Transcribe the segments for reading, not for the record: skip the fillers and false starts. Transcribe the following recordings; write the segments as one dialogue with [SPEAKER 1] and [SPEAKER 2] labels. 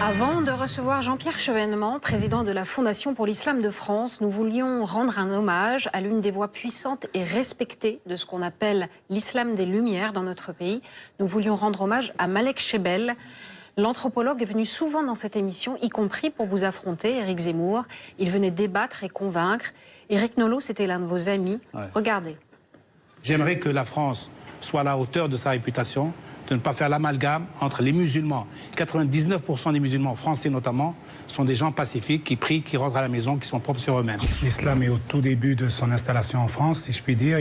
[SPEAKER 1] Avant de recevoir Jean-Pierre Chevènement, président de la Fondation pour l'Islam de France, nous voulions rendre un hommage à l'une des voix puissantes et respectées de ce qu'on appelle l'islam des Lumières dans notre pays. Nous voulions rendre hommage à Malek Chebel. L'anthropologue est venu souvent dans cette émission, y compris pour vous affronter, Éric Zemmour. Il venait débattre et convaincre. Éric Nolot, c'était l'un de vos amis. Ouais. Regardez.
[SPEAKER 2] J'aimerais que la France soit à la hauteur de sa réputation, de ne pas faire l'amalgame entre les musulmans. 99% des musulmans, français notamment, sont des gens pacifiques, qui prient, qui rentrent à la maison, qui sont propres sur eux-mêmes. L'islam est au tout début de son installation en France, si je puis dire.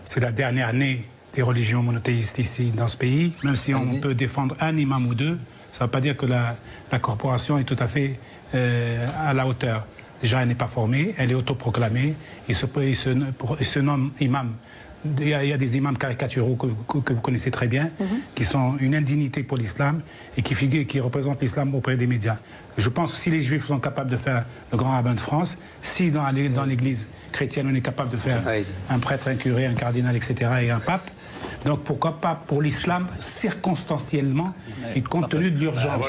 [SPEAKER 2] C'est la dernière née des religions monothéistes ici, dans ce pays. Même si on peut défendre un imam ou deux, ça ne veut pas dire que la corporation est tout à fait à la hauteur. Déjà, elle n'est pas formée, elle est autoproclamée, il se nomme imam. Il y a des imams caricaturaux que vous connaissez très bien, qui sont une indignité pour l'islam et qui représentent l'islam auprès des médias. Je pense que si les juifs sont capables de faire le grand rabbin de France, si dans l'église chrétienne on est capable de faire un prêtre, un curé, un cardinal, etc. et un pape, donc pourquoi pas pour l'islam circonstanciellement et compte tenu de l'urgence.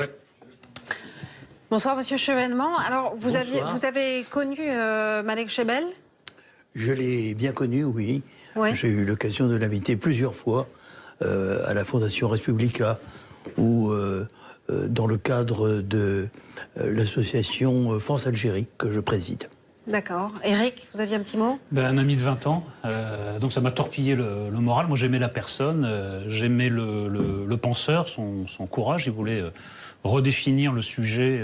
[SPEAKER 1] Bonsoir Monsieur Chevènement. Alors vous avez connu Malek Chebel?
[SPEAKER 3] Je l'ai bien connu, oui.
[SPEAKER 1] Ouais.
[SPEAKER 3] J'ai eu l'occasion de l'inviter plusieurs fois à la Fondation Respublica ou dans le cadre de l'association France-Algérie que je préside.
[SPEAKER 1] D'accord. Éric, vous aviez un petit mot?
[SPEAKER 4] Un ami de 20 ans, donc ça m'a torpillé le moral. Moi j'aimais la personne, j'aimais le penseur, son courage. Il voulait redéfinir le sujet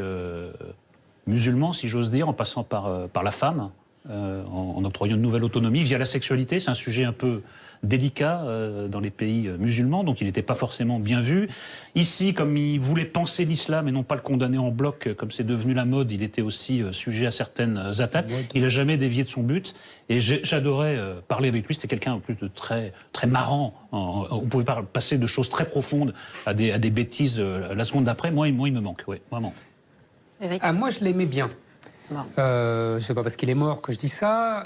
[SPEAKER 4] musulman, si j'ose dire, en passant par la femme. En octroyant une nouvelle autonomie via la sexualité. C'est un sujet un peu délicat dans les pays musulmans, donc il n'était pas forcément bien vu. Ici, comme il voulait penser l'islam et non pas le condamner en bloc, comme c'est devenu la mode, il était aussi sujet à certaines attaques. Il n'a jamais dévié de son but, et j'adorais parler avec lui. C'était quelqu'un en plus de très, très marrant. On pouvait passer de choses très profondes à des bêtises la seconde d'après. Moi, il me manque, oui, vraiment.
[SPEAKER 5] Moi, je l'aimais bien. C'est pas parce qu'il est mort que je dis ça.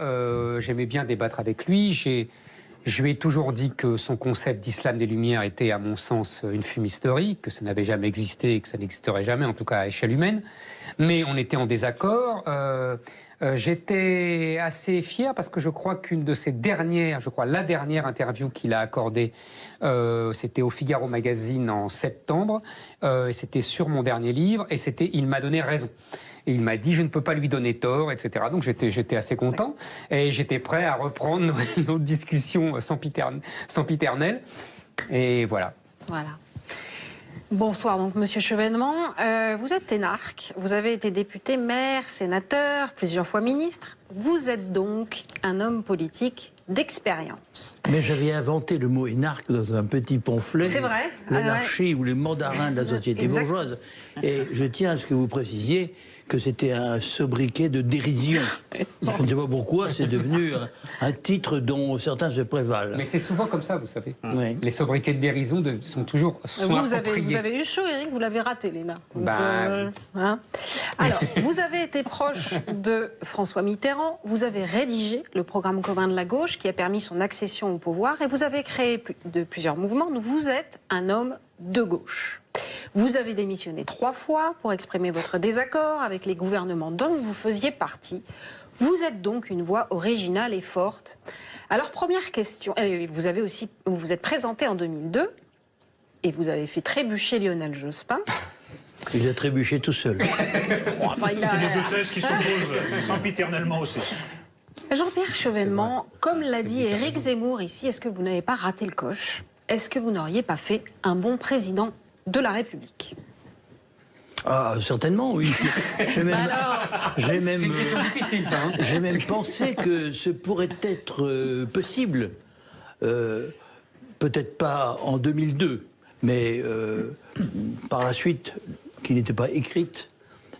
[SPEAKER 5] J'aimais bien débattre avec lui. Je lui ai toujours dit que son concept d'islam des Lumières était, à mon sens, une fumisterie, que ça n'avait jamais existé et que ça n'existerait jamais, en tout cas à échelle humaine. Mais on était en désaccord. J'étais assez fier parce que je crois qu'une de ses dernières, la dernière interview qu'il a accordée, c'était au Figaro Magazine en septembre. Et c'était sur mon dernier livre et c'était « Il m'a donné raison ». Et il m'a dit, je ne peux pas lui donner tort, etc. Donc j'étais assez content. Et j'étais prêt à reprendre nos discussions sempiternelles. Et voilà.
[SPEAKER 1] Voilà. Bonsoir, donc, Monsieur Chevènement. Vous êtes énarque. Vous avez été député, maire, sénateur, plusieurs fois ministre. Vous êtes donc un homme politique d'expérience.
[SPEAKER 3] Mais j'avais inventé le mot énarque dans un petit pamphlet.
[SPEAKER 1] C'est vrai.
[SPEAKER 3] L'anarchie ou les mandarins de la société bourgeoise. Et je tiens à ce que vous précisiez que c'était un sobriquet de dérision. Je ne sais pas pourquoi, c'est devenu un titre dont certains se prévalent.
[SPEAKER 5] Mais c'est souvent comme ça, vous savez.
[SPEAKER 3] Oui.
[SPEAKER 5] Les sobriquets de dérision sont toujours appropriés.
[SPEAKER 1] Vous avez eu chaud, Éric, vous l'avez raté, Léna. Alors, vous avez été proche de François Mitterrand, vous avez rédigé le programme commun de la gauche qui a permis son accession au pouvoir et vous avez créé plusieurs mouvements. Vous êtes un homme de gauche. Vous avez démissionné 3 fois pour exprimer votre désaccord avec les gouvernements dont vous faisiez partie. Vous êtes donc une voix originale et forte. Alors, première question, vous êtes présenté en 2002 et vous avez fait trébucher Lionel Jospin.
[SPEAKER 3] Il a trébuché tout seul.
[SPEAKER 4] C'est les deux thèses qui s'opposent sempiternellement aussi.
[SPEAKER 1] Jean-Pierre Chevènement, comme l'a dit Éric Zemmour ici, est-ce que vous n'avez pas raté le coche? Est-ce que vous n'auriez pas fait un bon président de la République?
[SPEAKER 3] Ah, certainement, oui. J'ai même,
[SPEAKER 5] C'est une question difficile, ça.
[SPEAKER 3] J'ai même pensé que ce pourrait être possible. Peut-être pas en 2002, mais par la suite, qui n'était pas écrite.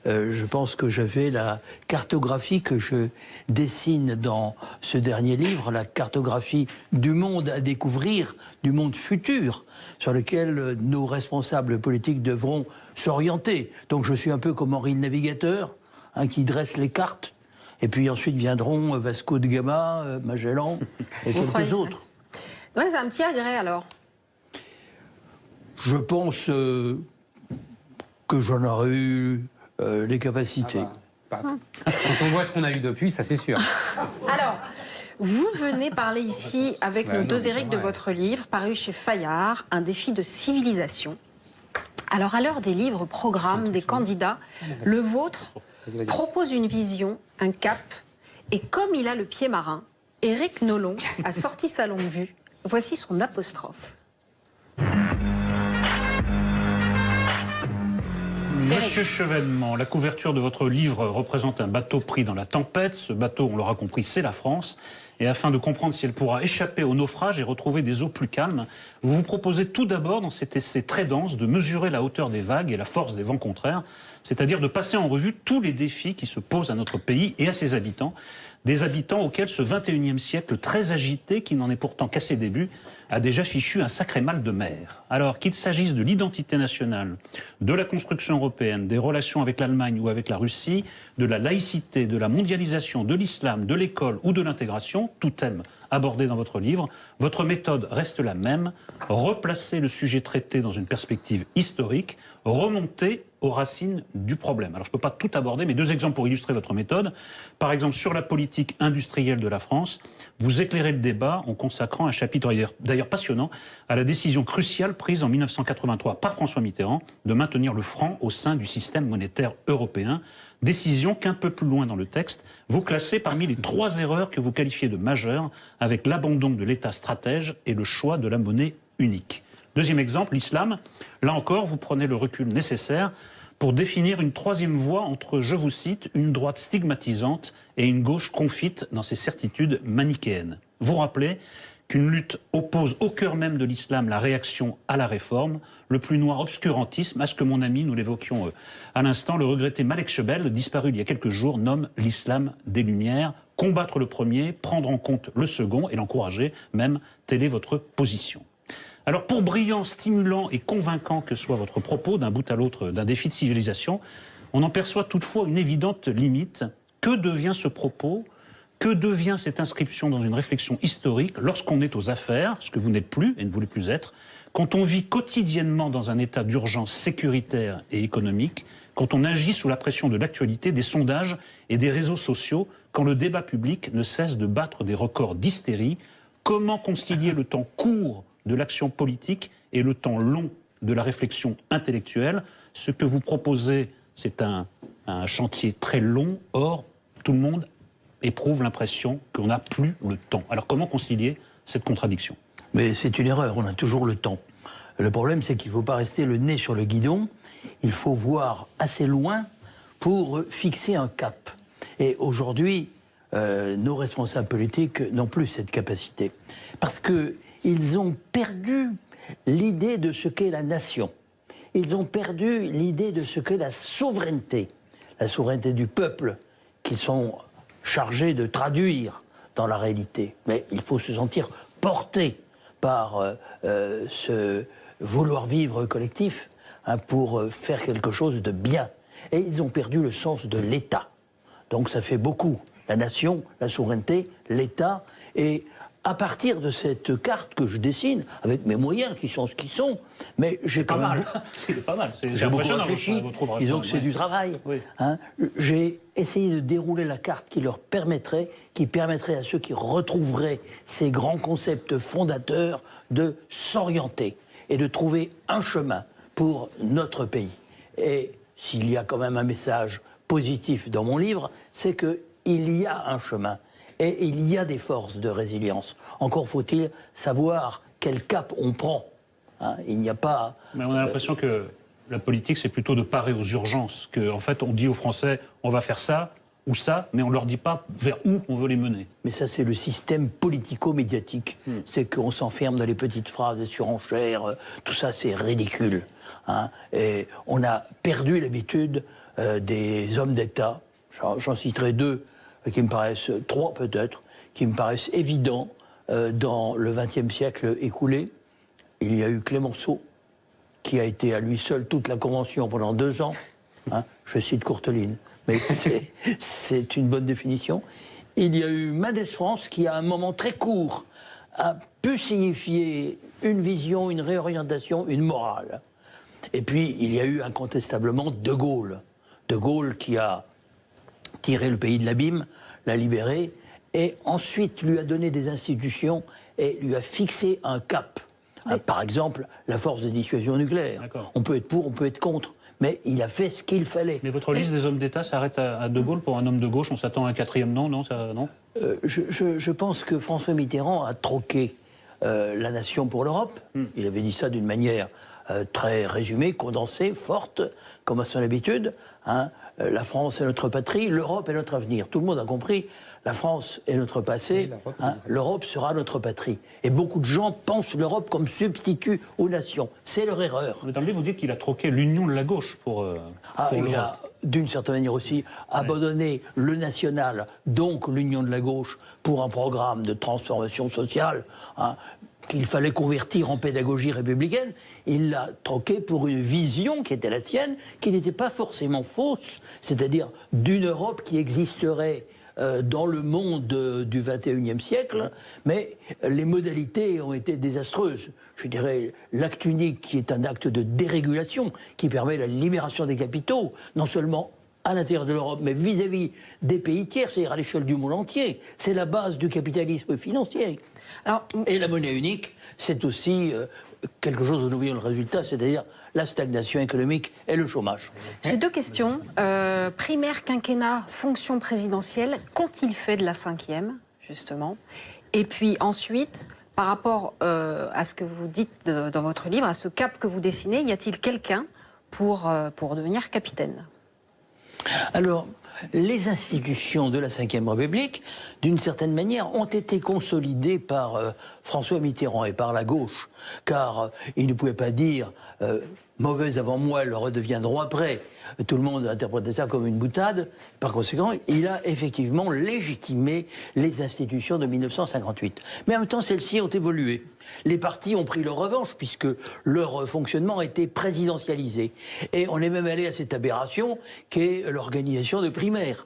[SPEAKER 3] Je pense que j'avais la cartographie que je dessine dans ce dernier livre, la cartographie du monde à découvrir, du monde futur, sur lequel nos responsables politiques devront s'orienter. Donc je suis un peu comme Henri le Navigateur, qui dresse les cartes, et puis ensuite viendront Vasco de Gama, Magellan et quelques autres.
[SPEAKER 1] Ouais, c'est un petit regret alors.
[SPEAKER 3] Je pense que j'en aurais eu les capacités.
[SPEAKER 5] Quand on voit ce qu'on a eu depuis, ça c'est sûr.
[SPEAKER 1] Alors, vous venez parler ici avec nos deux Éric de votre livre, paru chez Fayard, Un défi de civilisation. Alors, à l'heure des livres, programmes, des candidats, le vôtre propose une vision, un cap, et comme il a le pied marin, Éric Nolon a sorti sa longue vue. Voici son apostrophe.
[SPEAKER 4] Monsieur Chevènement, la couverture de votre livre représente un bateau pris dans la tempête. Ce bateau, on l'aura compris, c'est la France. Et afin de comprendre si elle pourra échapper au naufrage et retrouver des eaux plus calmes, vous vous proposez tout d'abord, dans cet essai très dense, de mesurer la hauteur des vagues et la force des vents contraires, c'est-à-dire de passer en revue tous les défis qui se posent à notre pays et à ses habitants, des habitants auxquels ce 21e siècle très agité, qui n'en est pourtant qu'à ses débuts, a déjà fichu un sacré mal de mer. Alors qu'il s'agisse de l'identité nationale, de la construction européenne, des relations avec l'Allemagne ou avec la Russie, de la laïcité, de la mondialisation, de l'islam, de l'école ou de l'intégration, tout thème abordé dans votre livre, votre méthode reste la même, replacer le sujet traité dans une perspective historique, remonter aux racines du problème. Alors je ne peux pas tout aborder, mais 2 exemples pour illustrer votre méthode. Par exemple, sur la politique industrielle de la France, vous éclairez le débat en consacrant un chapitre d'ailleurs passionnant à la décision cruciale prise en 1983 par François Mitterrand de maintenir le franc au sein du système monétaire européen. Décision qu'un peu plus loin dans le texte, vous classez parmi les 3 erreurs que vous qualifiez de majeures, avec l'abandon de l'État stratège et le choix de la monnaie unique. Deuxième exemple, l'islam. Là encore, vous prenez le recul nécessaire pour définir une 3e voie entre, je vous cite, une droite stigmatisante et une gauche confite dans ses certitudes manichéennes. Vous rappelez qu'une lutte oppose au cœur même de l'islam la réaction à la réforme, le plus noir obscurantisme, à ce que mon ami, nous l'évoquions à l'instant, le regretté Malek Chebel, disparu il y a quelques jours, nomme l'islam des Lumières. Combattre le premier, prendre en compte le second et l'encourager, même, telle est votre position. Alors pour brillant, stimulant et convaincant que soit votre propos d'un bout à l'autre d'un défi de civilisation, on en perçoit toutefois une évidente limite. Que devient ce propos ? Que devient cette inscription dans une réflexion historique lorsqu'on est aux affaires, ce que vous n'êtes plus et ne voulez plus être, quand on vit quotidiennement dans un état d'urgence sécuritaire et économique, quand on agit sous la pression de l'actualité, des sondages et des réseaux sociaux, quand le débat public ne cesse de battre des records d'hystérie? Comment concilier le temps court de l'action politique et le temps long de la réflexion intellectuelle? Ce que vous proposez, c'est un chantier très long, or tout le monde éprouve l'impression qu'on n'a plus le temps. Alors comment concilier cette contradiction?
[SPEAKER 3] Mais c'est une erreur, on a toujours le temps. Le problème, c'est qu'il ne faut pas rester le nez sur le guidon, il faut voir assez loin pour fixer un cap. Et aujourd'hui, nos responsables politiques n'ont plus cette capacité. Parce qu'ils ont perdu l'idée de ce qu'est la nation. Ils ont perdu l'idée de ce qu'est la souveraineté du peuple, qu'ils sont chargés de traduire dans la réalité. Mais il faut se sentir porté par ce vouloir vivre collectif pour faire quelque chose de bien. Et ils ont perdu le sens de l'État. Donc ça fait beaucoup. La nation, la souveraineté, l'État. Et à partir de cette carte que je dessine, avec mes moyens qui sont ce qu'ils sont, mais j'ai quand même...
[SPEAKER 4] C'est pas mal.
[SPEAKER 3] J'ai beaucoup réfléchi. Disons que c'est du travail.
[SPEAKER 4] Oui.
[SPEAKER 3] J'ai essayé de dérouler la carte qui leur permettrait, à ceux qui retrouveraient ces grands concepts fondateurs de s'orienter et de trouver un chemin pour notre pays. Et s'il y a quand même un message positif dans mon livre, c'est qu'il y a un chemin. Et il y a des forces de résilience. Encore faut-il savoir quel cap on prend. Il n'y a pas...
[SPEAKER 4] Mais on a l'impression que la politique, c'est plutôt de parer aux urgences. Qu'en fait, on dit aux Français, on va faire ça ou ça, mais on ne leur dit pas vers où on veut les mener.
[SPEAKER 3] Mais ça, c'est le système politico-médiatique. C'est qu'on s'enferme dans les petites phrases, les surenchères, tout ça, c'est ridicule. Et on a perdu l'habitude des hommes d'État. J'en citerai 2. Qui me paraissent, 3 peut-être, qui me paraissent évidents dans le XXe siècle écoulé. Il y a eu Clémenceau, qui a été à lui seul toute la Convention pendant 2 ans. Je cite Courteline, mais c'est une bonne définition. Il y a eu Mendès France, qui à un moment très court a pu signifier une vision, une réorientation, une morale. Et puis, il y a eu incontestablement De Gaulle. De Gaulle qui a tiré le pays de l'abîme, l'a libéré, et ensuite lui a donné des institutions et lui a fixé un cap. Par exemple, la force de dissuasion nucléaire. On peut être pour, on peut être contre, mais il a fait ce qu'il fallait.
[SPEAKER 4] Mais votre liste des hommes d'État s'arrête à De Gaulle. Pour un homme de gauche, on s'attend à un quatrième nom, non, non
[SPEAKER 3] je pense que François Mitterrand a troqué la nation pour l'Europe. Il avait dit ça d'une manière très résumée, condensée, forte, comme à son habitude. La France est notre patrie, l'Europe est notre avenir. Tout le monde a compris. La France est notre passé, l'Europe sera notre patrie. Et beaucoup de gens pensent l'Europe comme substitut aux nations. C'est leur erreur.
[SPEAKER 4] Mais d'emblée, vous dites qu'il a troqué l'union de la gauche pour
[SPEAKER 3] il a, d'une certaine manière aussi, abandonné le national, donc l'union de la gauche, pour un programme de transformation sociale qu'il fallait convertir en pédagogie républicaine. Il l'a troqué pour une vision qui était la sienne, qui n'était pas forcément fausse, c'est-à-dire d'une Europe qui existerait dans le monde du XXIe siècle, mais les modalités ont été désastreuses. Je dirais l'acte unique, qui est un acte de dérégulation, qui permet la libération des capitaux, non seulement à l'intérieur de l'Europe, mais vis-à-vis des pays tiers, c'est-à-dire à l'échelle du monde entier. C'est la base du capitalisme financier. Et la monnaie unique, c'est aussi quelque chose dont nous voyons le résultat, c'est-à-dire la stagnation économique et le chômage.
[SPEAKER 1] J'ai deux questions. Primaire, quinquennat, fonction présidentielle, qu'ont-ils fait de la 5e, justement? Et puis ensuite, par rapport à ce que vous dites dans votre livre, à ce cap que vous dessinez, y a-t-il quelqu'un pour devenir capitaine?
[SPEAKER 3] Alors, les institutions de la Ve République, d'une certaine manière, ont été consolidées par François Mitterrand et par la gauche, car il ne pouvait pas dire mauvais avant moi, le redeviendront après. Tout le monde interprétait ça comme une boutade. Par conséquent, il a effectivement légitimé les institutions de 1958. Mais en même temps, celles-ci ont évolué. Les partis ont pris leur revanche, puisque leur fonctionnement a été présidentialisé. Et on est même allé à cette aberration qu'est l'organisation de primaires.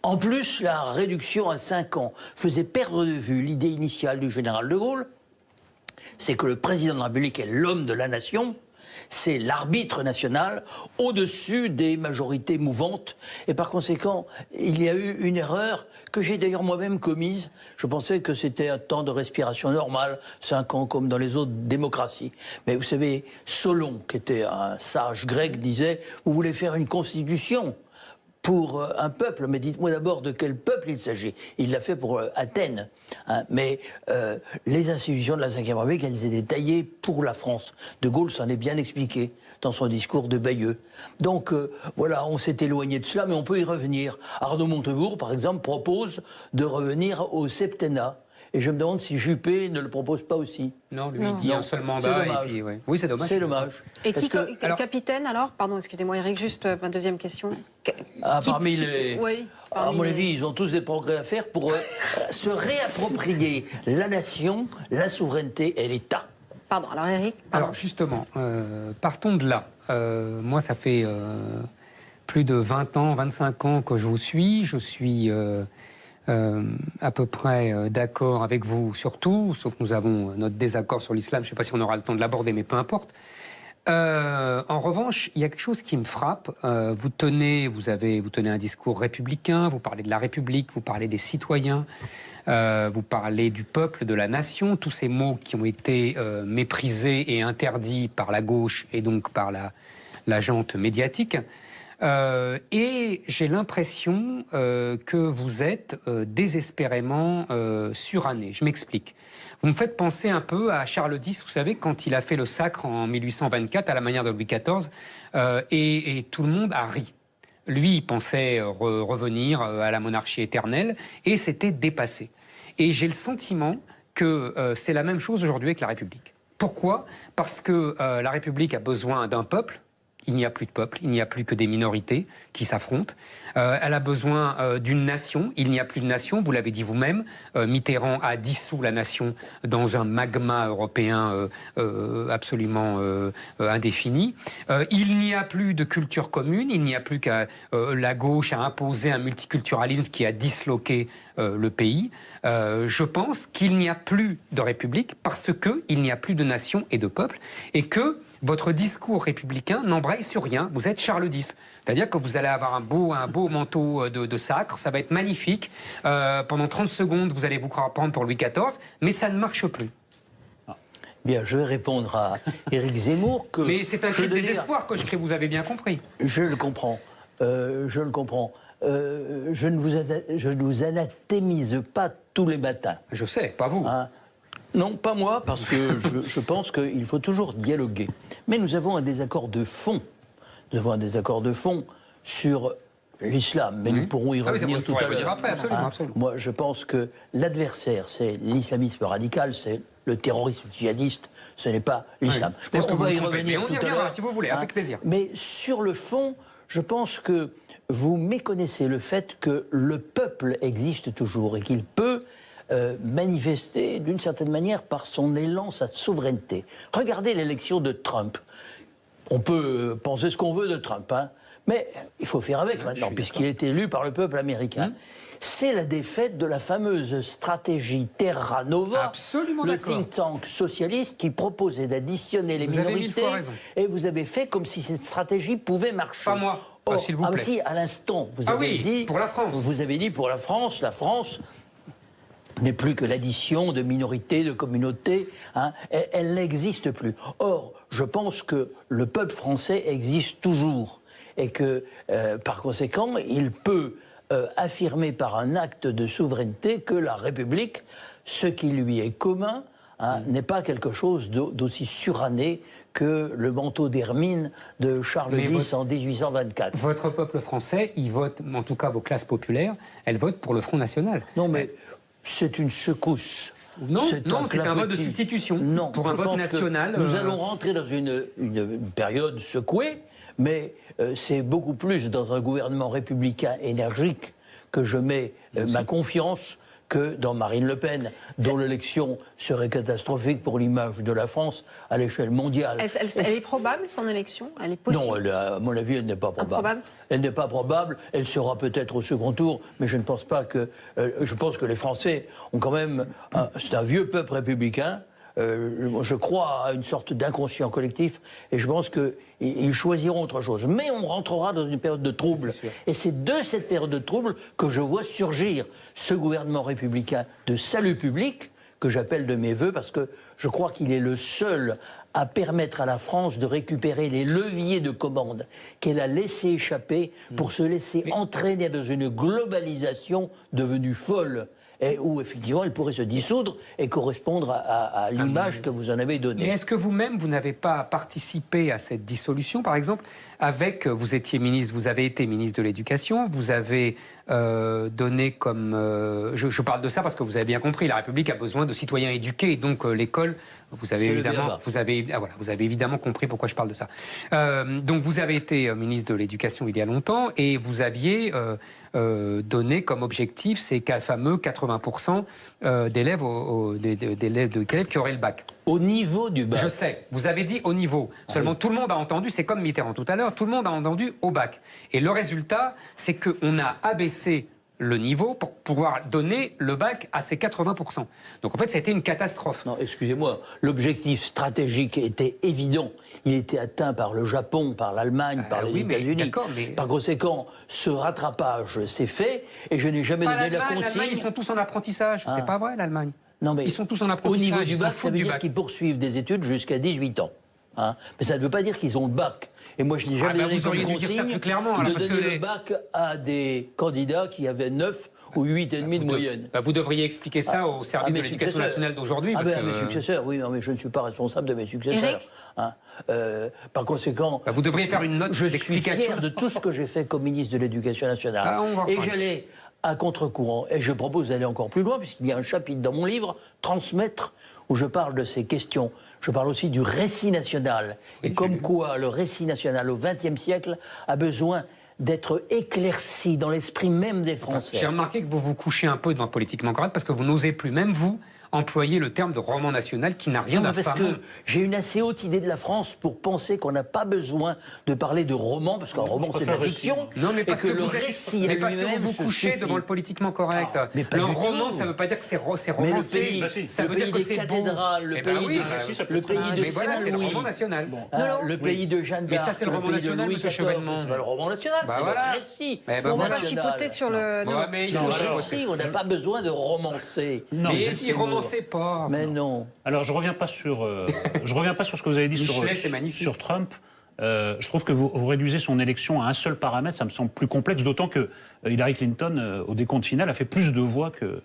[SPEAKER 3] En plus, la réduction à 5 ans faisait perdre de vue l'idée initiale du général de Gaulle, c'est que le président de la République est l'homme de la nation, c'est l'arbitre national au-dessus des majorités mouvantes. Et par conséquent, il y a eu une erreur que j'ai d'ailleurs moi-même commise. Je pensais que c'était un temps de respiration normal, 5 ans comme dans les autres démocraties. Mais vous savez, Solon, qui était un sage grec, disait « Vous voulez faire une constitution ?» pour un peuple, mais dites-moi d'abord de quel peuple il s'agit. Il l'a fait pour Athènes. Mais les institutions de la Ve République, elles étaient taillées pour la France. De Gaulle s'en est bien expliqué dans son discours de Bayeux. Donc voilà, on s'est éloigné de cela, mais on peut y revenir. Arnaud Montebourg, par exemple, propose de revenir au septennat. Et je me demande si Juppé ne le propose pas aussi.
[SPEAKER 5] Non, lui, il dit un seul mandat.
[SPEAKER 3] C'est dommage.
[SPEAKER 5] Et puis, ouais. Oui, c'est dommage.
[SPEAKER 3] C'est dommage.
[SPEAKER 1] Et qui, capitaine, alors? Pardon, excusez-moi, Eric, juste ma deuxième question.
[SPEAKER 3] Parmi les...
[SPEAKER 1] Oui,
[SPEAKER 3] à mon avis, ils ont tous des progrès à faire pour se réapproprier la nation, la souveraineté et l'État.
[SPEAKER 1] Pardon, alors Eric?
[SPEAKER 5] Alors justement, partons de là. Moi, ça fait plus de 20 ans, 25 ans que je vous suis. Je suis... à peu près d'accord avec vous sur tout, sauf que nous avons notre désaccord sur l'islam. Je ne sais pas si on aura le temps de l'aborder, mais peu importe. En revanche, il y a quelque chose qui me frappe. Vous tenez un discours républicain, vous parlez de la République, vous parlez des citoyens, vous parlez du peuple, de la nation, tous ces mots qui ont été méprisés et interdits par la gauche et donc par la gente médiatique. Et j'ai l'impression que vous êtes désespérément suranné. Je m'explique. Vous me faites penser un peu à Charles X, vous savez, quand il a fait le sacre en 1824 à la manière de Louis XIV, et tout le monde a ri. Lui, il pensait revenir à la monarchie éternelle, et c'était dépassé. Et j'ai le sentiment que c'est la même chose aujourd'hui avec la République. Pourquoi? Parce que la République a besoin d'un peuple. Il n'y a plus de peuple, il n'y a plus que des minorités qui s'affrontent. Elle a besoin d'une nation, il n'y a plus de nation, vous l'avez dit vous-même. Mitterrand a dissous la nation dans un magma européen absolument indéfini. Il n'y a plus de culture commune, il n'y a plus qu'à la gauche a imposé un multiculturalisme qui a disloqué le pays. Je pense qu'il n'y a plus de république parce qu'il n'y a plus de nation et de peuple, et que votre discours républicain n'embraye sur rien. Vous êtes Charles X. C'est-à-dire que vous allez avoir un beau manteau de sacre, ça va être magnifique. Pendant 30 secondes, vous allez vous prendre pour Louis XIV, mais ça ne marche plus.
[SPEAKER 3] Bien, je vais répondre à Éric Zemmour que...
[SPEAKER 5] Mais c'est un cri de désespoir que je crée, vous avez bien compris.
[SPEAKER 3] Je le comprends. Je le comprends. Je ne vous anathémise pas tous les matins.
[SPEAKER 5] Je sais, pas vous.
[SPEAKER 3] Hein? Non, pas moi, parce que je pense qu'il faut toujours dialoguer. Mais nous avons un désaccord de fond. Nous avons un désaccord de fond sur l'islam, mais nous pourrons y revenir tout à l'heure.
[SPEAKER 5] Après, absolument, absolument.
[SPEAKER 3] Moi, je pense que l'adversaire, c'est l'islamisme radical, c'est le terrorisme djihadiste, ce n'est pas l'islam.
[SPEAKER 5] Je pense qu'on
[SPEAKER 3] va y
[SPEAKER 5] revenir
[SPEAKER 3] revenir
[SPEAKER 5] tout à l'heure, si vous voulez, avec plaisir.
[SPEAKER 3] Mais sur le fond, je pense que vous méconnaissez le fait que le peuple existe toujours et qu'il peut manifester d'une certaine manière par son élan sa souveraineté. Regardez l'élection de Trump. On peut penser ce qu'on veut de Trump, hein, mais il faut faire avec maintenant, puisqu'il est élu par le peuple américain. C'est la défaite de la fameuse stratégie Terra Nova, le think tank socialiste qui proposait d'additionner les minorités. Et vous avez fait comme si cette stratégie pouvait marcher.
[SPEAKER 5] Pas moi, s'il vous plaît.
[SPEAKER 3] Si, à l'instant, vous avez dit
[SPEAKER 5] pour la France.
[SPEAKER 3] Vous avez dit pour la France n'est plus que l'addition de minorités, de communautés, hein, elle n'existe plus. Or, je pense que le peuple français existe toujours et que, par conséquent, il peut affirmer par un acte de souveraineté que la République, ce qui lui est commun, n'est pas quelque chose d'aussi suranné que le manteau d'hermine de Charles X en 1824.
[SPEAKER 5] Votre peuple français, il vote, en tout cas vos classes populaires, elles votent pour le Front National.
[SPEAKER 3] Non, mais... c'est une secousse.
[SPEAKER 5] Non, c'est un vote de substitution.
[SPEAKER 3] Non,
[SPEAKER 5] pour un vote national.
[SPEAKER 3] Nous allons rentrer dans une période secouée, mais c'est beaucoup plus dans un gouvernement républicain énergique que je mets ma confiance que dans Marine Le Pen, dont l'élection serait catastrophique pour l'image de la France à l'échelle mondiale.
[SPEAKER 1] Elle est probable, son élection? Elle est possible?
[SPEAKER 3] Non, à mon avis, elle n'est pas probable. Elle n'est pas probable, elle sera peut-être au second tour, mais je ne pense pas que... je pense que les Français ont quand même... c'est un vieux peuple républicain. Je crois à une sorte d'inconscient collectif et je pense qu'ils choisiront autre chose. Mais on rentrera dans une période de trouble. Et c'est de cette période de trouble que je vois surgir ce gouvernement républicain de salut public que j'appelle de mes voeux parce que je crois qu'il est le seul à permettre à la France de récupérer les leviers de commande qu'elle a laissé échapper pour se laisser entraîner dans une globalisation devenue folle. Et où effectivement elle pourrait se dissoudre et correspondre à l'image que vous en avez donnée.
[SPEAKER 5] Mais est-ce que vous-même, vous n'avez pas participé à cette dissolution, par exemple, vous étiez ministre, vous avez été ministre de l'Éducation, vous avez donné comme... je parle de ça parce que vous avez bien compris, la République a besoin de citoyens éduqués, et donc l'école, vous avez évidemment compris pourquoi je parle de ça. Donc vous avez été ministre de l'Éducation il y a longtemps, et vous aviez donné comme objectif ces fameux 80% d'élèves qui auraient le bac.
[SPEAKER 3] Au niveau du bac.
[SPEAKER 5] Je sais, vous avez dit au niveau. Seulement tout le monde a entendu, c'est comme Mitterrand tout à l'heure, tout le monde a entendu au bac. Et le résultat, c'est qu'on a abaissé le niveau pour pouvoir donner le bac à ces 80%. Donc en fait, ça a été une catastrophe.
[SPEAKER 3] Non, excusez-moi, l'objectif stratégique était évident. Il était atteint par le Japon, par l'Allemagne, par les États-Unis. Par conséquent, ce rattrapage s'est fait et je n'ai jamais donné la consigne.
[SPEAKER 5] L'Allemagne, ils sont tous en apprentissage. C'est pas vrai, l'Allemagne.
[SPEAKER 3] Non, mais
[SPEAKER 5] ils sont tous en apprentissage.
[SPEAKER 3] Au niveau du bac, ça veut dire qu'ils poursuivent des études jusqu'à 18 ans. Hein, mais ça ne veut pas dire qu'ils ont le bac. Et moi, je n'ai jamais donné comme consigne de donner le bac à des candidats qui avaient 9 ou 8,5 de moyenne.
[SPEAKER 5] Vous devriez expliquer ça au service de l'éducation nationale d'aujourd'hui.
[SPEAKER 3] À mes successeurs, oui, non, mais je ne suis pas responsable de mes successeurs. Hein. Par conséquent,
[SPEAKER 5] vous devriez faire une note d'explication.
[SPEAKER 3] Je suis fier de tout ce que j'ai fait comme ministre de l'Éducation nationale. Et j'allais à contre-courant. Et je propose d'aller encore plus loin, puisqu'il y a un chapitre dans mon livre, Transmettre, où je parle de ces questions. Je parle aussi du récit national. Et comme quoi le récit national au XXe siècle a besoin d'être éclairci dans l'esprit même des Français.
[SPEAKER 5] J'ai remarqué que vous vous couchez un peu devant Politiquement Correct parce que vous n'osez plus, même vous, employer le terme de roman national qui n'a rien
[SPEAKER 3] Non,
[SPEAKER 5] à
[SPEAKER 3] parce
[SPEAKER 5] faire.
[SPEAKER 3] que j'ai une assez haute idée de la France pour penser qu'on n'a pas besoin de parler de roman, parce qu'un roman c'est de la fiction.
[SPEAKER 5] Non, mais parce que,
[SPEAKER 3] le
[SPEAKER 5] vous êtes,
[SPEAKER 3] récit
[SPEAKER 5] mais
[SPEAKER 3] à
[SPEAKER 5] parce que
[SPEAKER 3] lui-même
[SPEAKER 5] vous vous
[SPEAKER 3] se
[SPEAKER 5] couchez
[SPEAKER 3] suffit.
[SPEAKER 5] devant le politiquement correct.
[SPEAKER 3] mais pas
[SPEAKER 5] Le
[SPEAKER 3] du
[SPEAKER 5] roman,
[SPEAKER 3] tout.
[SPEAKER 5] ça ne veut pas dire que c'est
[SPEAKER 3] Mais le
[SPEAKER 5] romancé.
[SPEAKER 3] pays,
[SPEAKER 5] Ça
[SPEAKER 3] le
[SPEAKER 5] veut
[SPEAKER 3] pays
[SPEAKER 5] dire que
[SPEAKER 3] des
[SPEAKER 5] c'est beau.
[SPEAKER 3] cathédrales, le
[SPEAKER 5] Eh ben
[SPEAKER 3] pays
[SPEAKER 5] oui,
[SPEAKER 3] de,
[SPEAKER 5] bah,
[SPEAKER 3] le pays de
[SPEAKER 5] mais voilà, c'est le
[SPEAKER 3] Saint-Louis,
[SPEAKER 5] roman national.
[SPEAKER 3] le pays de Jeanne
[SPEAKER 5] Mais
[SPEAKER 3] d'Arc,
[SPEAKER 5] ça, c'est le roman
[SPEAKER 3] pays de
[SPEAKER 5] national,
[SPEAKER 3] Louis
[SPEAKER 5] monsieur
[SPEAKER 3] XIV,
[SPEAKER 5] Chevènement.
[SPEAKER 3] c'est pas le roman national,
[SPEAKER 5] Bah
[SPEAKER 3] c'est
[SPEAKER 5] voilà.
[SPEAKER 3] le récit.
[SPEAKER 5] Eh ben
[SPEAKER 1] On va
[SPEAKER 5] voilà.
[SPEAKER 1] pas chipoter sur le...
[SPEAKER 5] Ouais, mais il
[SPEAKER 3] Non,
[SPEAKER 5] faut
[SPEAKER 3] le
[SPEAKER 5] chipoter.
[SPEAKER 3] récit, on n'a pas besoin de romancer.
[SPEAKER 4] Non,
[SPEAKER 5] Mais
[SPEAKER 4] mais
[SPEAKER 5] si, romancez pas.
[SPEAKER 3] Mais non.
[SPEAKER 4] Alors, je reviens pas sur ce que vous avez dit
[SPEAKER 5] Michelet, c'est magnifique.
[SPEAKER 4] sur Trump. Je trouve que vous réduisez son élection à un seul paramètre, ça me semble plus complexe, d'autant que Hillary Clinton, au décompte final, a fait plus de voix que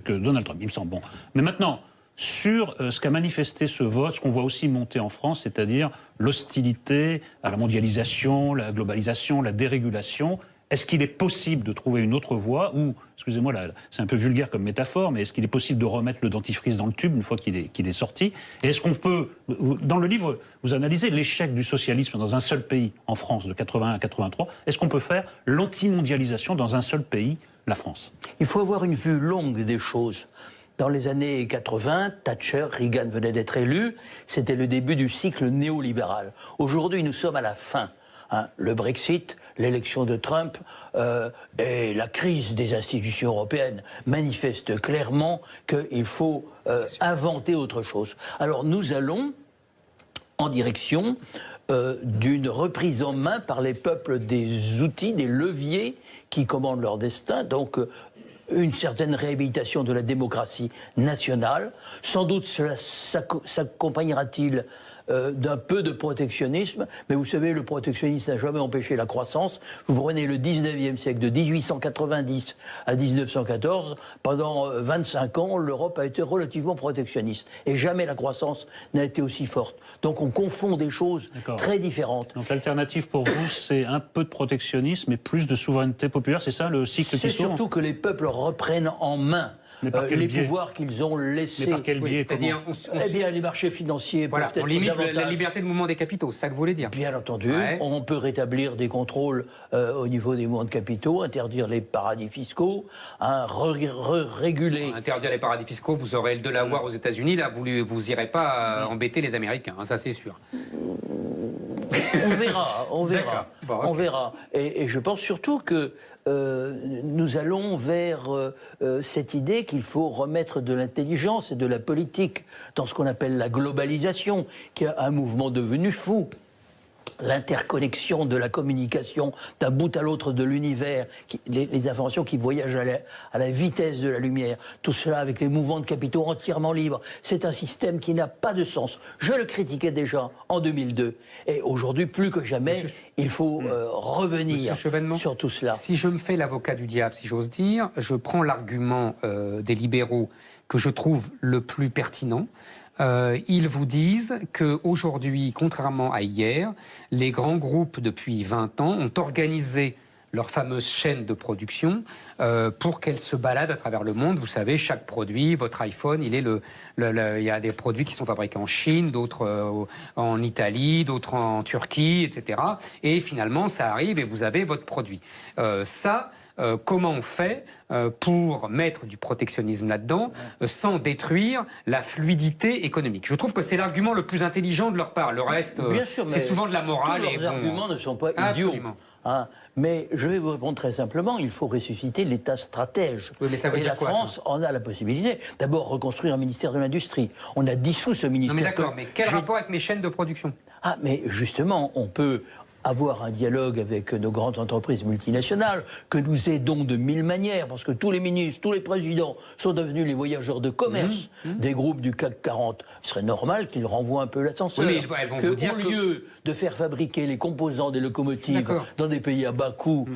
[SPEAKER 4] Donald Trump, il me semble. Bon. Mais maintenant, sur ce qu'a manifesté ce vote, ce qu'on voit aussi monter en France, c'est-à-dire l'hostilité à la mondialisation, la globalisation, la dérégulation, est-ce qu'il est possible de trouver une autre voie ou, excusez-moi, c'est un peu vulgaire comme métaphore, mais est-ce qu'il est possible de remettre le dentifrice dans le tube une fois qu'il est sorti? Et est-ce qu'on peut, dans le livre, vous analysez l'échec du socialisme dans un seul pays, en France, de 81 à 83, est-ce qu'on peut faire l'anti-mondialisation dans un seul pays, la France?
[SPEAKER 3] Il faut avoir une vue longue des choses. Dans les années 80, Thatcher, Reagan venaient d'être élus, c'était le début du cycle néolibéral. Aujourd'hui, nous sommes à la fin. Le Brexit, l'élection de Trump et la crise des institutions européennes manifestent clairement qu'il faut inventer autre chose. Alors nous allons en direction d'une reprise en main par les peuples des outils, des leviers qui commandent leur destin. Donc une certaine réhabilitation de la démocratie nationale. Sans doute cela s'accompagnera-t-il d'un peu de protectionnisme, mais vous savez, le protectionnisme n'a jamais empêché la croissance. Vous prenez le 19e siècle, de 1890 à 1914, pendant 25 ans, l'Europe a été relativement protectionniste. Et jamais la croissance n'a été aussi forte. Donc on confond des choses très différentes. Donc
[SPEAKER 4] l'alternative pour vous, c'est un peu de protectionnisme et plus de souveraineté populaire, c'est ça le cycle qui
[SPEAKER 3] C'est
[SPEAKER 4] s'ouvre?
[SPEAKER 3] surtout que les peuples reprennent en main les pouvoirs qu'ils ont laissés.
[SPEAKER 4] Mais par quel biais?
[SPEAKER 5] C'est-à-dire,
[SPEAKER 3] Eh bien, les marchés financiers
[SPEAKER 5] voilà,
[SPEAKER 3] peuvent être
[SPEAKER 5] on limite
[SPEAKER 3] davantage...
[SPEAKER 5] la liberté de mouvement des capitaux, c'est ça que vous voulez dire?
[SPEAKER 3] Bien entendu,
[SPEAKER 5] Ouais.
[SPEAKER 3] on peut rétablir des contrôles au niveau des mouvements de capitaux, interdire les paradis fiscaux, réguler...
[SPEAKER 5] Interdire les paradis fiscaux, vous aurez le Delaware aux États-Unis, là, vous irez pas embêter les Américains, ça c'est sûr.
[SPEAKER 3] On verra, on verra.
[SPEAKER 5] D'accord. Bon, okay.
[SPEAKER 3] On verra. Et je pense surtout que nous allons vers cette idée qu'il faut remettre de l'intelligence et de la politique dans ce qu'on appelle la globalisation, qui est un mouvement devenu fou. L'interconnexion de la communication d'un bout à l'autre de l'univers, les informations qui voyagent à la vitesse de la lumière, tout cela avec les mouvements de capitaux entièrement libres, c'est un système qui n'a pas de sens. Je le critiquais déjà en 2002, et aujourd'hui, plus que jamais, il faut revenir sur tout cela.
[SPEAKER 5] Si je me fais l'avocat du diable, si j'ose dire, je prends l'argument des libéraux que je trouve le plus pertinent. Ils vous disent qu'aujourd'hui, contrairement à hier, les grands groupes, depuis 20 ans, ont organisé leur fameuse chaîne de production pour qu'elle se balade à travers le monde. Vous savez, chaque produit, votre iPhone, il y a des produits qui sont fabriqués en Chine, d'autres en Italie, d'autres en Turquie, etc. Et finalement, ça arrive et vous avez votre produit. Comment on fait pour mettre du protectionnisme là-dedans sans détruire la fluidité économique? Je trouve que c'est l'argument le plus intelligent de leur part. Le reste, c'est souvent de la morale.
[SPEAKER 3] Tous leurs arguments ne sont pas idiots. Mais je vais vous répondre très simplement, il faut ressusciter l'État stratège.
[SPEAKER 5] Oui, mais ça veut dire quoi,
[SPEAKER 3] la France en a la possibilité. D'abord, reconstruire un ministère de l'Industrie. On a dissous ce ministère.
[SPEAKER 5] Non mais d'accord, mais quel rapport avec mes chaînes de production?
[SPEAKER 3] Ah, mais justement, on peut avoir un dialogue avec nos grandes entreprises multinationales, que nous aidons de mille manières, parce que tous les ministres, tous les présidents sont devenus les voyageurs de commerce des groupes du CAC 40. Il serait normal qu'ils renvoient un peu l'ascenseur.
[SPEAKER 5] Oui, mais elles vont vous dire
[SPEAKER 3] au lieu de faire fabriquer les composants des locomotives dans des pays à bas coût,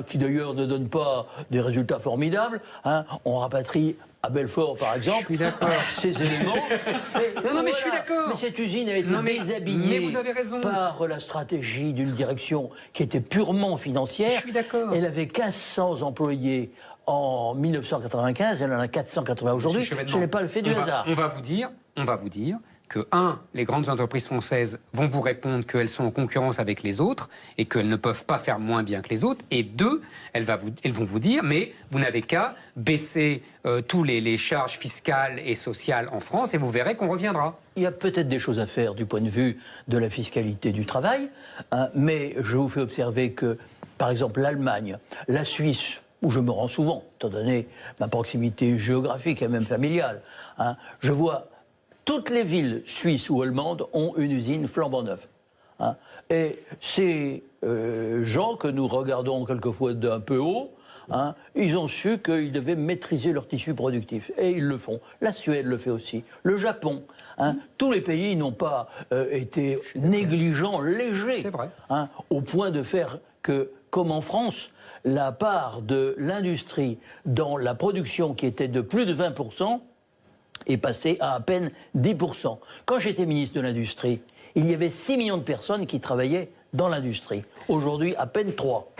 [SPEAKER 3] qui d'ailleurs ne donnent pas des résultats formidables, on rapatrie à Belfort, par exemple, ces éléments.
[SPEAKER 5] Mais je suis d'accord.
[SPEAKER 3] Mais cette usine a été déshabillée
[SPEAKER 5] mais vous avez raison.
[SPEAKER 3] par la stratégie d'une direction qui était purement financière.
[SPEAKER 5] Je suis d'accord.
[SPEAKER 3] Elle avait 1500 employés en 1995, elle en a 480 aujourd'hui. Ce n'est pas le fait du hasard.
[SPEAKER 5] On va vous dire que, les grandes entreprises françaises vont vous répondre qu'elles sont en concurrence avec les autres et qu'elles ne peuvent pas faire moins bien que les autres. Et 2, elles vont vous dire, mais vous n'avez qu'à baisser tous les charges fiscales et sociales en France et vous verrez qu'on reviendra.
[SPEAKER 3] Il y a peut-être des choses à faire du point de vue de la fiscalité du travail, hein, mais je vous fais observer que, par exemple, l'Allemagne, la Suisse, où je me rends souvent, étant donné ma proximité géographique et même familiale, hein, je vois toutes les villes suisses ou allemandes ont une usine flambant neuve. Hein. Et ces gens que nous regardons quelquefois d'un peu haut, hein, ils ont su qu'ils devaient maîtriser leur tissu productif. Et ils le font. La Suède le fait aussi. Le Japon. Hein, tous les pays n'ont pas été négligents, légers.
[SPEAKER 5] C'est vrai.
[SPEAKER 3] Hein, au point de faire que, comme en France, la part de l'industrie dans la production qui était de plus de 20% est passée à peine 10%. Quand j'étais ministre de l'Industrie, il y avait 6 millions de personnes qui travaillaient dans l'industrie. Aujourd'hui, à peine 3.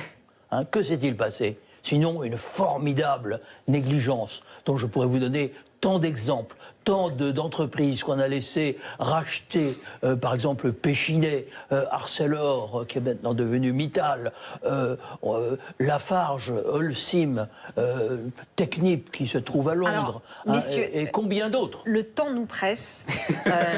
[SPEAKER 3] Hein, que s'est-il passé ? Sinon, une formidable négligence dont je pourrais vous donner tant d'exemples, tant d'entreprises qu'on a laissé racheter, par exemple Péchinet, Arcelor, qui est maintenant devenu Mittal, Lafarge, Holcim, Technip, qui se trouve à Londres,
[SPEAKER 1] alors, messieurs,
[SPEAKER 3] et combien d'autres.
[SPEAKER 1] Le temps nous presse.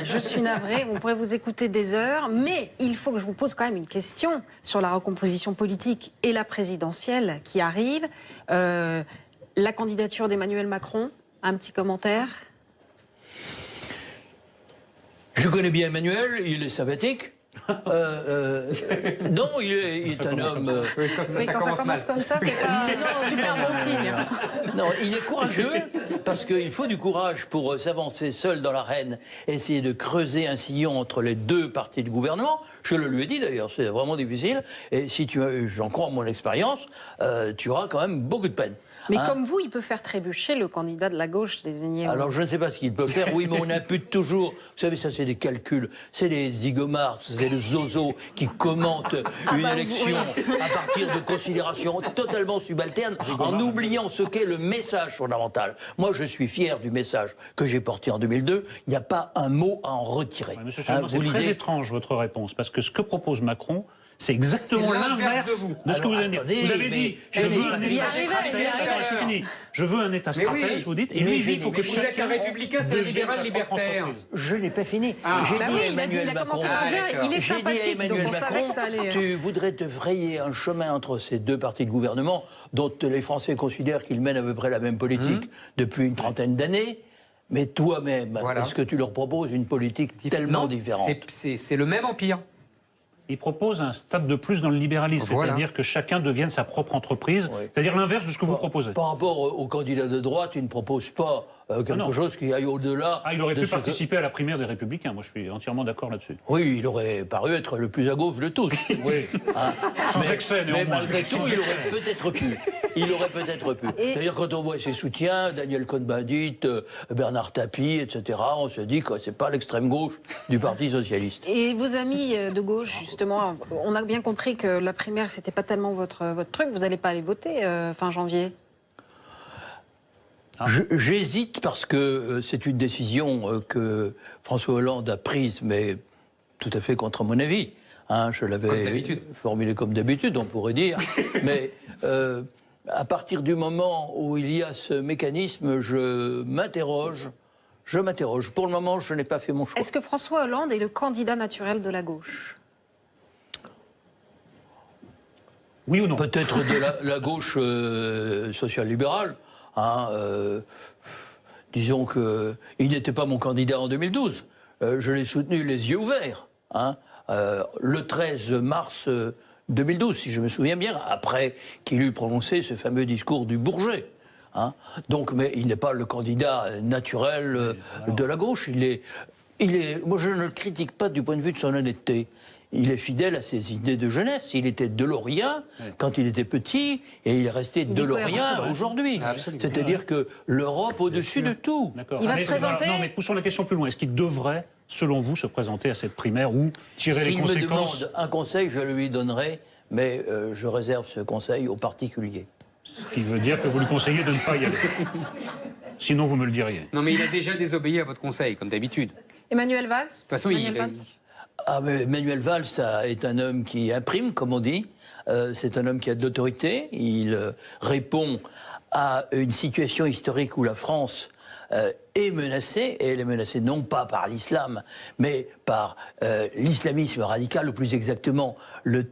[SPEAKER 1] Je suis navrée, on pourrait vous écouter des heures, mais il faut que je vous pose quand même une question sur la recomposition politique et la présidentielle qui arrive. La candidature d'Emmanuel Macron, un petit commentaire ?
[SPEAKER 3] Je connais bien Emmanuel, il est sympathique. Non, il est un homme...
[SPEAKER 1] Mais quand ça commence comme ça, c'est pas un super bon signe.
[SPEAKER 3] Non, il est courageux, parce qu'il faut du courage pour s'avancer seul dans l'arène, essayer de creuser un sillon entre les deux partis du gouvernement. Je le lui ai dit d'ailleurs, c'est vraiment difficile. Et si j'en crois mon expérience, tu auras quand même beaucoup de peine.
[SPEAKER 1] Mais comme vous, il peut faire trébucher le candidat de la gauche désigné.
[SPEAKER 3] Alors je ne sais pas ce qu'il peut faire, oui, mais on impute toujours. Vous savez, ça c'est des calculs, c'est les zigomards, c'est les zozos qui commentent une élection à partir de considérations totalement subalternes, en oubliant ce qu'est le message fondamental. Moi, je suis fier du message que j'ai porté en 2002. Il n'y a pas un mot à en retirer.
[SPEAKER 4] Ouais, monsieur Chevalier, c'est très étrange votre réponse, parce que ce que propose Macron, c'est exactement l'inverse de ce que vous avez dit. Vous avez dit, je veux un État stratège. Je suis fini. Je veux un État stratège, vous dites. Et lui, il dit, il faut que
[SPEAKER 5] vous êtes un républicain, c'est un libéral libertaire.
[SPEAKER 3] Je n'ai pas fini. J'ai dit à Emmanuel Macron,
[SPEAKER 1] il est sympathique, donc on savait que ça allait...
[SPEAKER 3] tu voudrais te frayer un chemin entre ces deux partis de gouvernement, dont les Français considèrent qu'ils mènent à peu près la même politique depuis une trentaine d'années. Mais toi-même, est-ce que tu leur proposes une politique tellement différente ?
[SPEAKER 5] C'est le même empire.
[SPEAKER 4] Il propose un stade de plus dans le libéralisme, c'est-à-dire que chacun devienne sa propre entreprise, c'est-à-dire l'inverse de ce que vous proposez.
[SPEAKER 3] Par rapport aux candidats de droite, ils ne proposent pas quelque chose qui aille au-delà.
[SPEAKER 4] Il aurait pu participer à la primaire des Républicains, moi je suis entièrement d'accord là-dessus.
[SPEAKER 3] Oui, il aurait paru être le plus à gauche de tous.
[SPEAKER 4] Oui, sans excès néanmoins.
[SPEAKER 3] Mais malgré tout, il aurait peut-être pu. Il aurait peut-être pu. D'ailleurs, quand on voit ses soutiens, Daniel Cohn-Bendit, Bernard Tapie, etc., on se dit que c'est pas l'extrême gauche du Parti socialiste.
[SPEAKER 1] Et vos amis de gauche, justement, on a bien compris que la primaire, c'était pas tellement votre truc. Vous n'allez pas aller voter fin janvier ?
[SPEAKER 3] J'hésite parce que c'est une décision que François Hollande a prise, mais tout à fait contre mon avis. Hein, je l'avais formulé comme d'habitude, on pourrait dire. Mais à partir du moment où il y a ce mécanisme, je m'interroge. Pour le moment, je n'ai pas fait mon choix.
[SPEAKER 1] Est-ce que François Hollande est le candidat naturel de la gauche ?
[SPEAKER 4] Oui ou non ?
[SPEAKER 3] Peut-être de la gauche social-libérale. Hein, disons qu'il n'était pas mon candidat en 2012. Je l'ai soutenu les yeux ouverts. Hein, le 13 mars 2012, si je me souviens bien, après qu'il eut prononcé ce fameux discours du Bourget. Hein. Donc, mais il n'est pas le candidat naturel de la gauche. Moi, je ne le critique pas du point de vue de son honnêteté. Il est fidèle à ses idées de jeunesse. Il était delorien quand il était petit et il est resté delorien aujourd'hui. C'est-à-dire que l'Europe au-dessus de tout.
[SPEAKER 1] Il va se présenter...
[SPEAKER 4] Non, mais poussons la question plus loin. Est-ce qu'il devrait, selon vous, se présenter à cette primaire ou tirer les conséquences ?
[SPEAKER 3] S'il me demande un conseil, je le lui donnerai, mais je réserve ce conseil aux particuliers.
[SPEAKER 4] Ce qui veut dire que vous lui conseillez de ne pas y aller. Sinon, vous me le diriez.
[SPEAKER 5] Non, mais il a déjà désobéi à votre conseil, comme d'habitude.
[SPEAKER 1] Emmanuel Valls.
[SPEAKER 5] De toute façon,
[SPEAKER 1] Emmanuel Valls.
[SPEAKER 3] Ah, mais Manuel Valls est un homme qui imprime, comme on dit. C'est un homme qui a de l'autorité. Il répond à une situation historique où la France est menacée, et elle est menacée non pas par l'islam, mais par l'islamisme radical, ou plus exactement le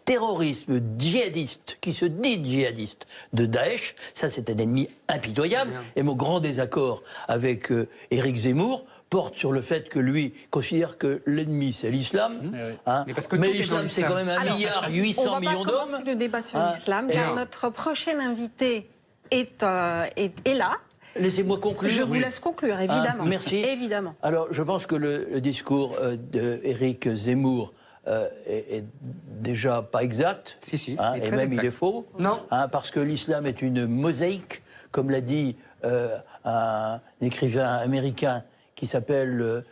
[SPEAKER 3] terrorisme djihadiste, qui se dit djihadiste, de Daesh. Ça, c'est un ennemi impitoyable. Et mon grand désaccord avec Éric Zemmour porte sur le fait que lui considère que l'ennemi, c'est l'islam. Hein. Mais l'islam, c'est quand même 1,8 milliard d'hommes.
[SPEAKER 1] On va pas commencer le débat sur l'islam, car notre prochain invité est là.
[SPEAKER 3] Laissez-moi conclure.
[SPEAKER 1] Je vous laisse conclure, évidemment.
[SPEAKER 3] Merci.
[SPEAKER 1] Évidemment.
[SPEAKER 3] Alors, je pense que le discours d'Éric Zemmour est déjà pas exact.
[SPEAKER 5] Si,
[SPEAKER 3] et même il est faux.
[SPEAKER 5] Non.
[SPEAKER 3] Parce que l'islam est une mosaïque, comme l'a dit un écrivain américain qui s'appelle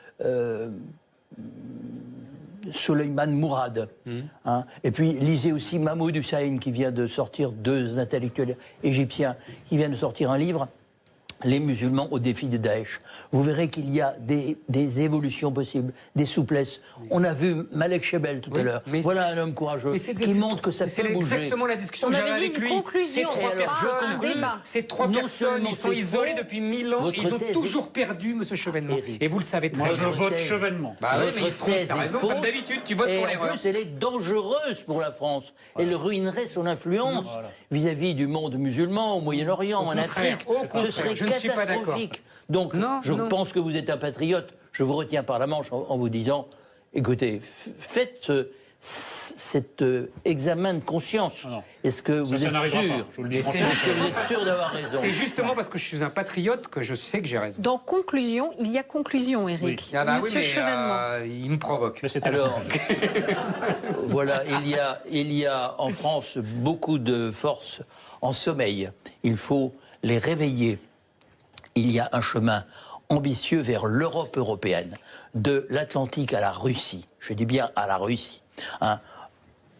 [SPEAKER 3] Soleiman Mourad. Et puis lisez aussi Mahmoud Hussein, qui vient de sortir, deux intellectuels égyptiens, qui viennent de sortir un livre, Les musulmans au défi de Daesh. Vous verrez qu'il y a des évolutions possibles, des souplesses. On a vu Malek Chebel tout à l'heure. Voilà un homme courageux qui montre que ça peut bouger.
[SPEAKER 5] C'est exactement la discussion que j'avais avec lui. Ces trois personnes, ils sont isolés depuis 1000 ans. Ils ont toujours perdu, M. Chevènement. Et vous le savez très bien.
[SPEAKER 4] Moi, je vote Chevènement.
[SPEAKER 5] Bah oui, mais il se trompe, t'as raison. Comme d'habitude, tu votes pour l'erreur.
[SPEAKER 3] En plus, elle est dangereuse pour la France. Elle ruinerait son influence vis-à-vis du monde musulman, au Moyen-Orient, en Afrique. Ce serait catastrophique. Donc, je pense que vous êtes un patriote. Je vous retiens par la manche en vous disant, écoutez, faites cet examen de conscience. Est-ce que vous êtes sûr d'avoir raison?
[SPEAKER 5] C'est justement parce que je suis un patriote que je sais que j'ai raison.
[SPEAKER 1] Dans conclusion, il y a conclusion, Éric.
[SPEAKER 5] Ah bah
[SPEAKER 1] Monsieur Chevènement.
[SPEAKER 5] Il me provoque.
[SPEAKER 3] Alors, voilà, il y a en France beaucoup de forces en sommeil. Il faut les réveiller. Il y a un chemin ambitieux vers l'Europe européenne, de l'Atlantique à la Russie. Je dis bien à la Russie.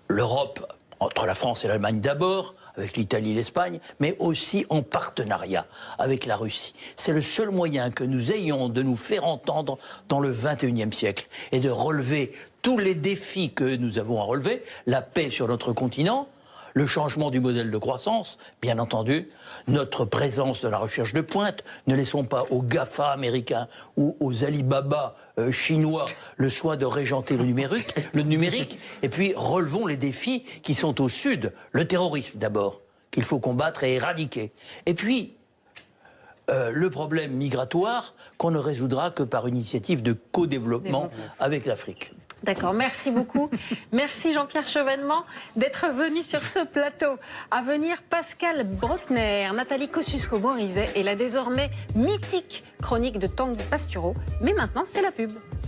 [SPEAKER 3] L'Europe, entre la France et l'Allemagne d'abord, avec l'Italie et l'Espagne, mais aussi en partenariat avec la Russie. C'est le seul moyen que nous ayons de nous faire entendre dans le XXIe siècle et de relever tous les défis que nous avons à relever, la paix sur notre continent, le changement du modèle de croissance, bien entendu, notre présence dans la recherche de pointe. Ne laissons pas aux GAFA américains ou aux Alibaba chinois le soin de régenter le numérique, et puis relevons les défis qui sont au sud. Le terrorisme d'abord, qu'il faut combattre et éradiquer. Et puis, le problème migratoire qu'on ne résoudra que par une initiative de co-développement avec l'Afrique.
[SPEAKER 1] D'accord, merci beaucoup. Merci Jean-Pierre Chevènement d'être venu sur ce plateau. À venir, Pascal Bruckner, Nathalie Kosciusko-Morizet et la désormais mythique chronique de Tanguy Pastureau. Mais maintenant, c'est la pub.